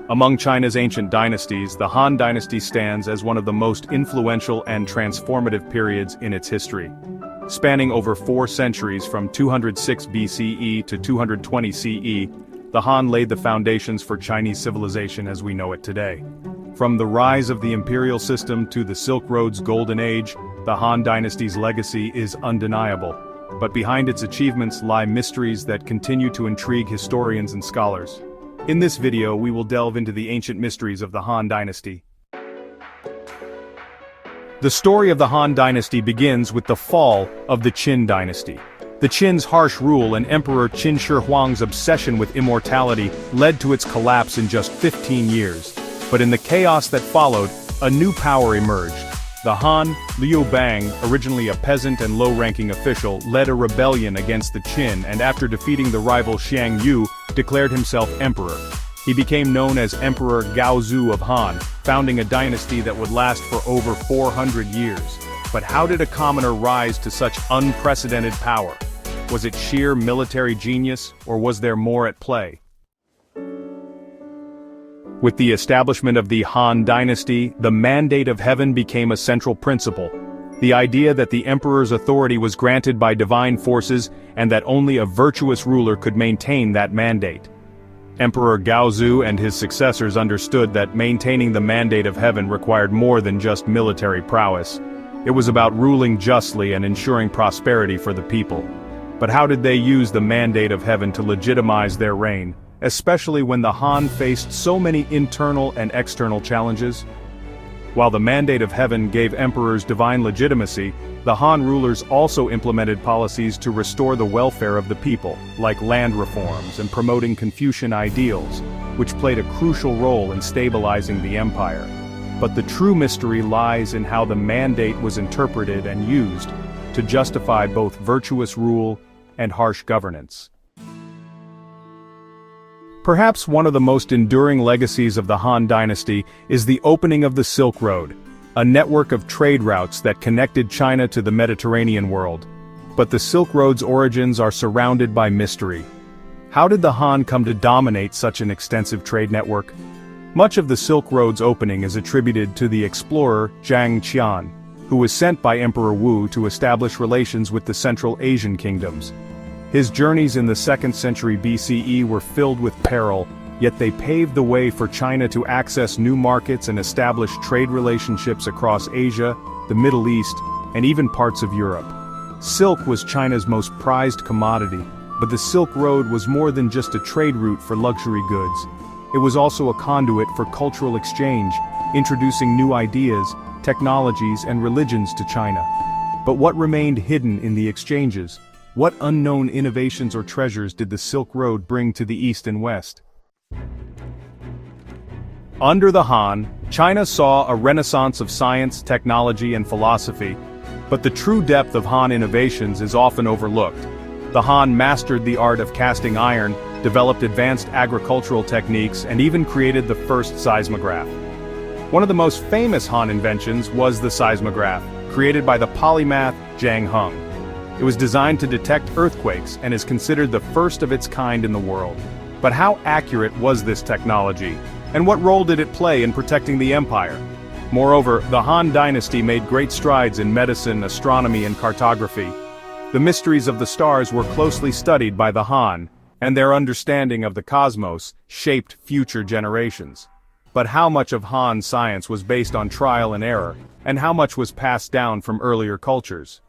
Among China's ancient dynasties, the Han Dynasty stands as one of the most influential and transformative periods in its history. Spanning over 4 centuries from 206 BCE to 220 CE, the Han laid the foundations for Chinese civilization as we know it today. From the rise of the imperial system to the Silk Road's golden age, the Han Dynasty's legacy is undeniable. But behind its achievements lie mysteries that continue to intrigue historians and scholars. In this video, we will delve into the ancient mysteries of the Han Dynasty. The story of the Han Dynasty begins with the fall of the Qin Dynasty. The Qin's harsh rule and Emperor Qin Shi Huang's obsession with immortality led to its collapse in just 15 years. But in the chaos that followed, a new power emerged. The Han, Liu Bang, originally a peasant and low-ranking official, led a rebellion against the Qin and after defeating the rival Xiang Yu, declared himself emperor. He became known as Emperor Gaozu of Han, founding a dynasty that would last for over 400 years. But how did a commoner rise to such unprecedented power? Was it sheer military genius, or was there more at play? With the establishment of the Han Dynasty, the mandate of heaven became a central principle. The idea that the emperor's authority was granted by divine forces and that only a virtuous ruler could maintain that mandate. Emperor Gaozu and his successors understood that maintaining the mandate of heaven required more than just military prowess. It was about ruling justly and ensuring prosperity for the people. But how did they use the mandate of heaven to legitimize their reign, especially when the Han faced so many internal and external challenges? While the mandate of heaven gave emperors divine legitimacy, the Han rulers also implemented policies to restore the welfare of the people, like land reforms and promoting Confucian ideals, which played a crucial role in stabilizing the empire. But the true mystery lies in how the mandate was interpreted and used to justify both virtuous rule and harsh governance. Perhaps one of the most enduring legacies of the Han Dynasty is the opening of the Silk Road, a network of trade routes that connected China to the Mediterranean world. But the Silk Road's origins are surrounded by mystery. How did the Han come to dominate such an extensive trade network? Much of the Silk Road's opening is attributed to the explorer Zhang Qian, who was sent by Emperor Wu to establish relations with the Central Asian kingdoms. His journeys in the 2nd century BCE were filled with peril, yet they paved the way for China to access new markets and establish trade relationships across Asia, the Middle East, and even parts of Europe. Silk was China's most prized commodity, but the Silk Road was more than just a trade route for luxury goods. It was also a conduit for cultural exchange, introducing new ideas, technologies, and religions to China. But what remained hidden in the exchanges? What unknown innovations or treasures did the Silk Road bring to the East and West? Under the Han, China saw a renaissance of science, technology, and philosophy, but the true depth of Han innovations is often overlooked. The Han mastered the art of casting iron, developed advanced agricultural techniques, and even created the first seismograph. One of the most famous Han inventions was the seismograph, created by the polymath Zhang Heng. It was designed to detect earthquakes and is considered the first of its kind in the world. But how accurate was this technology? And what role did it play in protecting the empire? Moreover, the Han Dynasty made great strides in medicine, astronomy, and cartography. The mysteries of the stars were closely studied by the Han, and their understanding of the cosmos shaped future generations. But how much of Han science was based on trial and error, and how much was passed down from earlier cultures?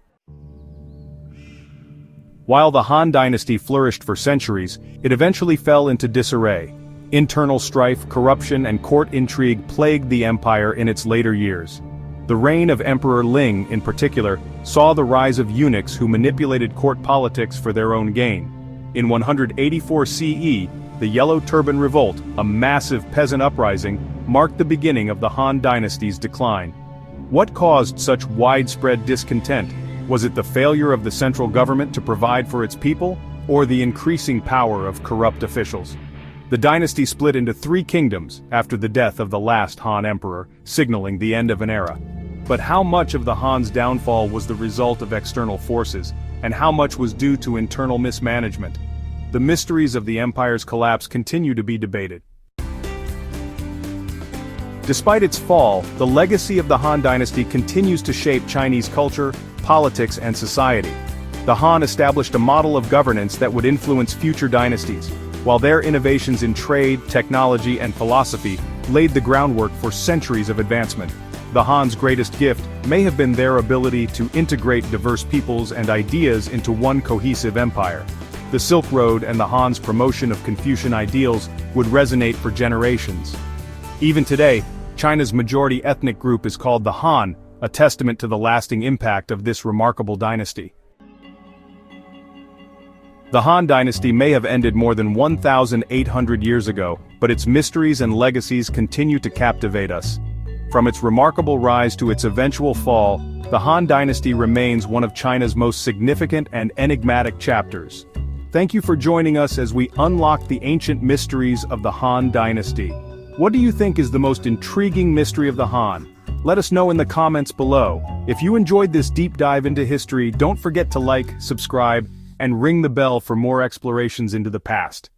While the Han Dynasty flourished for centuries, it eventually fell into disarray. Internal strife, corruption, and court intrigue plagued the empire in its later years. The reign of Emperor Ling, in particular, saw the rise of eunuchs who manipulated court politics for their own gain. In 184 CE, the Yellow Turban Revolt, a massive peasant uprising, marked the beginning of the Han Dynasty's decline. What caused such widespread discontent? Was it the failure of the central government to provide for its people, or the increasing power of corrupt officials? The dynasty split into 3 kingdoms after the death of the last Han emperor, signaling the end of an era. But how much of the Han's downfall was the result of external forces, and how much was due to internal mismanagement? The mysteries of the empire's collapse continue to be debated. Despite its fall, the legacy of the Han Dynasty continues to shape Chinese culture, politics and society. The Han established a model of governance that would influence future dynasties, while their innovations in trade, technology and philosophy laid the groundwork for centuries of advancement. The Han's greatest gift may have been their ability to integrate diverse peoples and ideas into one cohesive empire. The Silk Road and the Han's promotion of Confucian ideals would resonate for generations. Even today, China's majority ethnic group is called the Han, a testament to the lasting impact of this remarkable dynasty. The Han Dynasty may have ended more than 1,800 years ago, but its mysteries and legacies continue to captivate us. From its remarkable rise to its eventual fall, the Han Dynasty remains one of China's most significant and enigmatic chapters. Thank you for joining us as we unlock the ancient mysteries of the Han Dynasty. What do you think is the most intriguing mystery of the Han? Let us know in the comments below. If you enjoyed this deep dive into history, don't forget to like, subscribe, and ring the bell for more explorations into the past.